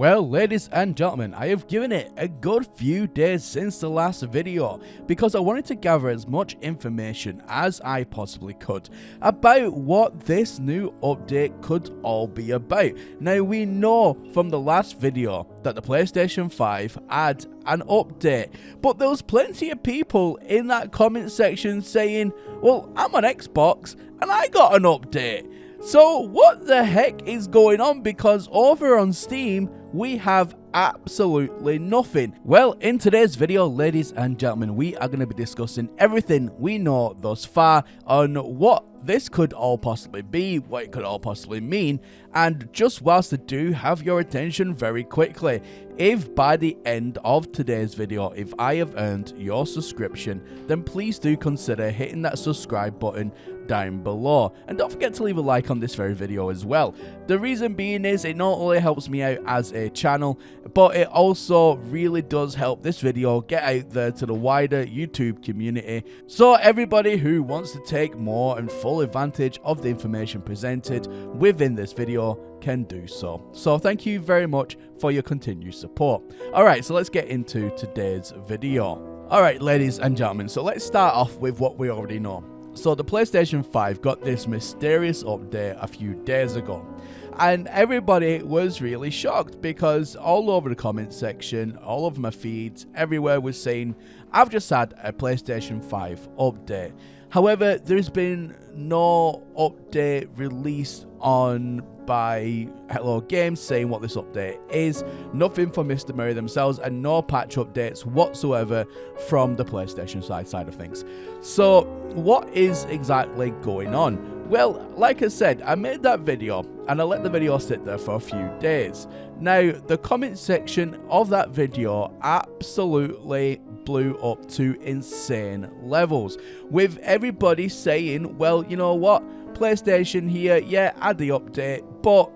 Well, ladies and gentlemen, I have given it a good few days since the last video because I wanted to gather as much information as I possibly could about what this new update could all be about. Now, we know from the last video that the PlayStation 5 had an update, but there was plenty of people in that comment section saying, well, I'm on Xbox and I got an update. So what the heck is going on? Because over on Steam, we have absolutely nothing. Well, in today's video, ladies and gentlemen, we are going to be discussing everything we know thus far on what this could all possibly be, what it could all possibly mean, and just whilst I do have your attention very quickly, if by the end of today's video, if I have earned your subscription, then please do consider hitting that subscribe button down below, and don't forget to leave a like on this very video as well. The reason being is it not only helps me out as a channel, but it also really does help this video get out there to the wider YouTube community, so everybody who wants to take more and full advantage of the information presented within this video can do so. So thank you very much for your continued support. Alright, so let's get into today's video. Alright, ladies and gentlemen, so let's start off with what we already know. So the PlayStation 5 got this mysterious update a few days ago, and everybody was really shocked because all over the comment section, all over my feeds, everywhere was saying, I've just had a PlayStation 5 update. However, there's been no update released on by Hello Games saying what this update is, nothing from Mr. Murray themselves, and no patch updates whatsoever from the PlayStation side of things. So what is exactly going on? Well, like I said, I made that video and I let the video sit there for a few days. Now, the comment section of that video absolutely blew up to insane levels, with everybody saying, well, you know what, PlayStation here, yeah, add the update, but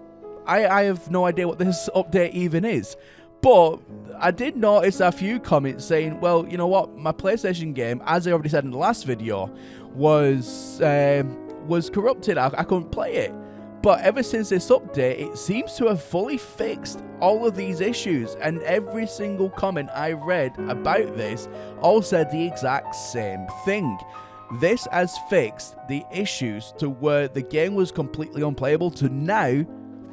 I have no idea what this update even is. But I did notice a few comments saying, well, you know what, my PlayStation game, as I already said in the last video, was corrupted. I couldn't play it. But ever since this update, it seems to have fully fixed all of these issues, and every single comment I read about this all said the exact same thing. This has fixed the issues to where the game was completely unplayable to now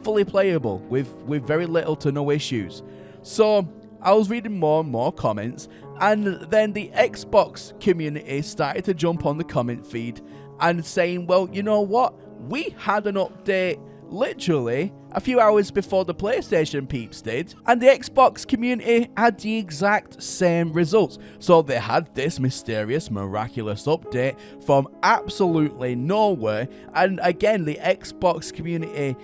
fully playable with very little to no issues. So I was reading more and more comments, and then the Xbox community started to jump on the comment feed and saying, well, you know what, we had an update literally a few hours before the PlayStation peeps did, and the Xbox community had the exact same results. So they had this mysterious, miraculous update from absolutely nowhere, and again, the Xbox community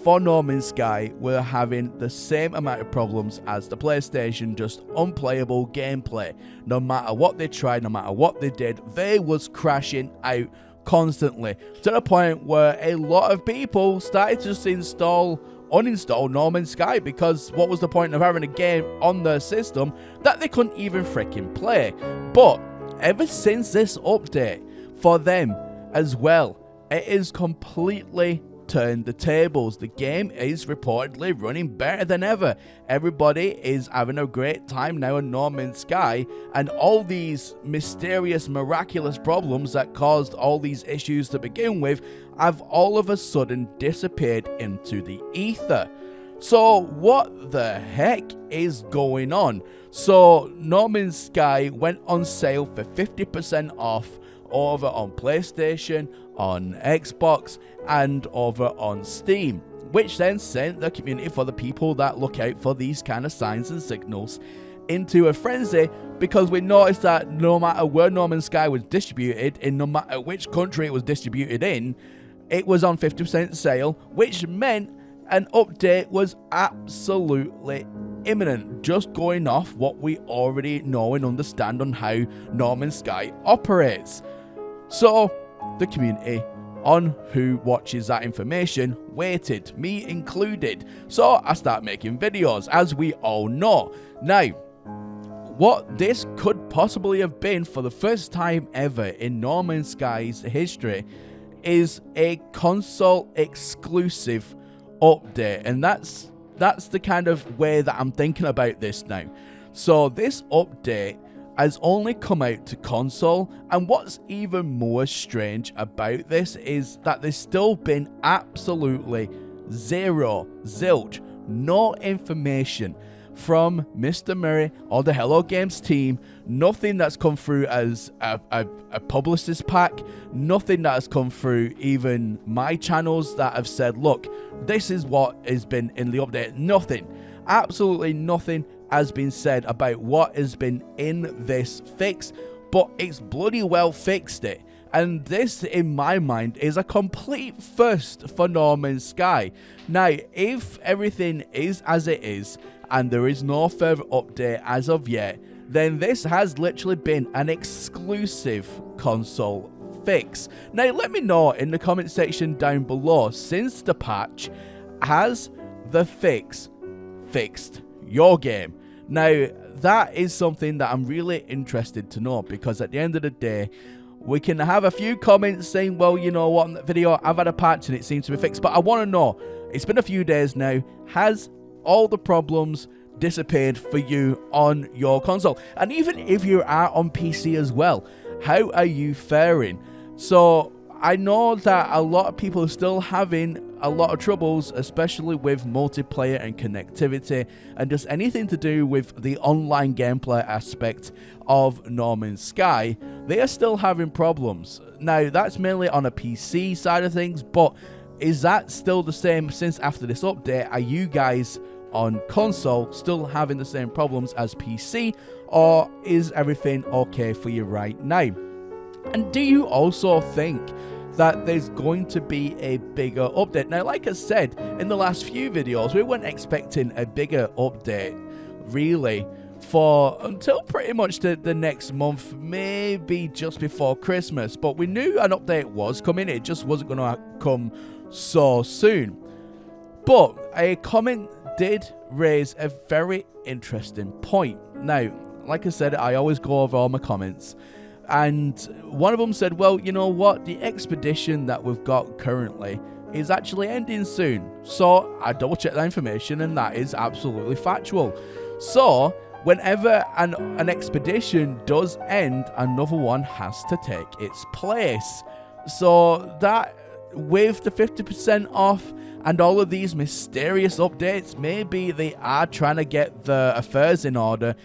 for No Man's Sky were having the same amount of problems as the PlayStation, just unplayable gameplay. No matter what they tried, no matter what they did, they was crashing out constantly, to the point where a lot of people started to just uninstall No Man's Sky, because what was the point of having a game on their system that they couldn't even freaking play? But ever since this update, for them as well, it is completely turned the tables. The game is reportedly running better than ever. Everybody is having a great time now in No Man's Sky, and all these mysterious, miraculous problems that caused all these issues to begin with have all of a sudden disappeared into the ether. So what the heck is going on? So No Man's Sky went on sale for 50% off over on PlayStation, on Xbox, and over on Steam, which then sent the community, for the people that look out for these kind of signs and signals, into a frenzy, because we noticed that no matter where No Man's Sky was distributed, in no matter which country it was distributed in, it was on 50% sale, which meant an update was absolutely imminent, just going off what we already know and understand on how No Man's Sky operates. So the community on who watches that information waited, me included. So I start making videos, as we all know. Now, what this could possibly have been for the first time ever in No Man's Sky's history is a console exclusive update, and that's that's the kind of way that I'm thinking about this now. So this update has only come out to console, and what's even more strange about this is that there's still been absolutely zilch, no information from Mr. Murray or the Hello Games team. Nothing that's come through as a publicist pack, nothing that has come through even my channels that have said, look, this is what has been in the update. Nothing, absolutely nothing has been said about what has been in this fix, but it's bloody well fixed it. And this, in my mind, is a complete first for No Man's Sky. Now, if everything is as it is, and there is no further update as of yet, then this has literally been an exclusive console fix. Now, let me know in the comment section down below, since the patch, has the fix fixed your game? Now, that is something that I'm really interested to know, because at the end of the day, we can have a few comments saying, well, you know what, in that video, I've had a patch and it seems to be fixed. But I want to know, it's been a few days now, has all the problems disappeared for you on your console? And even if you are on PC as well, how are you faring? So I know that a lot of people are still having a lot of troubles, especially with multiplayer and connectivity and just anything to do with the online gameplay aspect of No Man's Sky. They are still having problems. Now, that's mainly on a PC side of things, but is that still the same since after this update? Are you guys on console still having the same problems as PC, or is everything okay for you right now? And do you also think that there's going to be a bigger update? Now, like I said in the last few videos, we weren't expecting a bigger update really for until pretty much the next month, maybe just before Christmas. But we knew an update was coming, it just wasn't going to come so soon. But a comment did raise a very interesting point. Now, like I said, I always go over all my comments, and one of them said, well, you know what, the expedition that we've got currently is actually ending soon. So I double checked that information, and that is absolutely factual. So whenever an expedition does end, another one has to take its place. So that, with the 50% off and all of these mysterious updates, maybe they are trying to get the affairs in order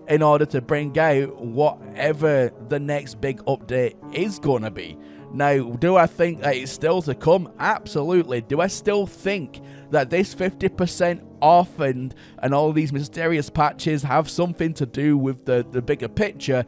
to bring out whatever the next big update is going to be. Now, do I think that it's still to come? Absolutely. Do I still think that this 50% off and all of these mysterious patches have something to do with the bigger picture?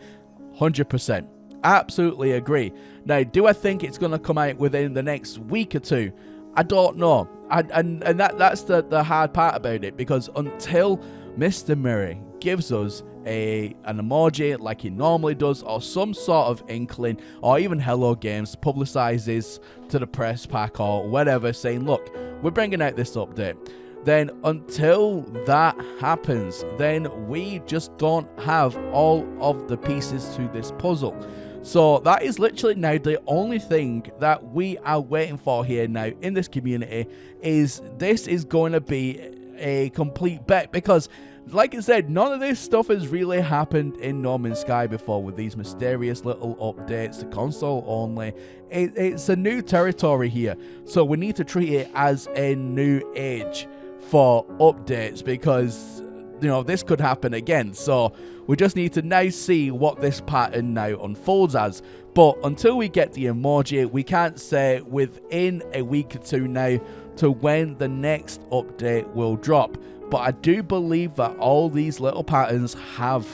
100%. Absolutely agree. Now, do I think it's going to come out within the next week or two? I don't know. And that's the hard part about it, because until Mr. Murray gives us an emoji like he normally does, or some sort of inkling, or even Hello Games publicizes to the press pack or whatever saying, look, we're bringing out this update, then until that happens, then we just don't have all of the pieces to this puzzle. So that is literally now the only thing that we are waiting for here now in this community. Is this is going to be a complete bet, because like I said, none of this stuff has really happened in No Man's Sky before, with these mysterious little updates, the console only. It's a new territory here, so we need to treat it as a new age for updates, because, you know, this could happen again. So we just need to now see what this pattern now unfolds as. But until we get the emoji, we can't say within a week or two now to when the next update will drop. But I do believe that all these little patterns have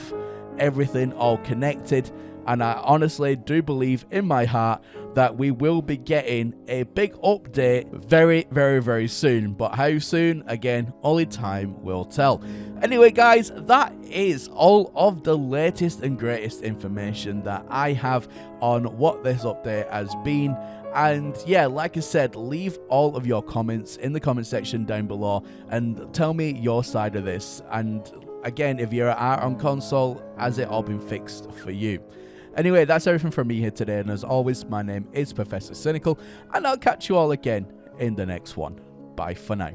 everything all connected, and I honestly do believe in my heart that we will be getting a big update very, very, very soon. But how soon, again, only time will tell. Anyway, guys, that is all of the latest and greatest information that I have on what this update has been. And yeah, like I said, leave all of your comments in the comment section down below and tell me your side of this. And again, if you're on console, has it all been fixed for you? Anyway, that's everything from me here today, and as always, my name is Professor Cynical, and I'll catch you all again in the next one. Bye for now.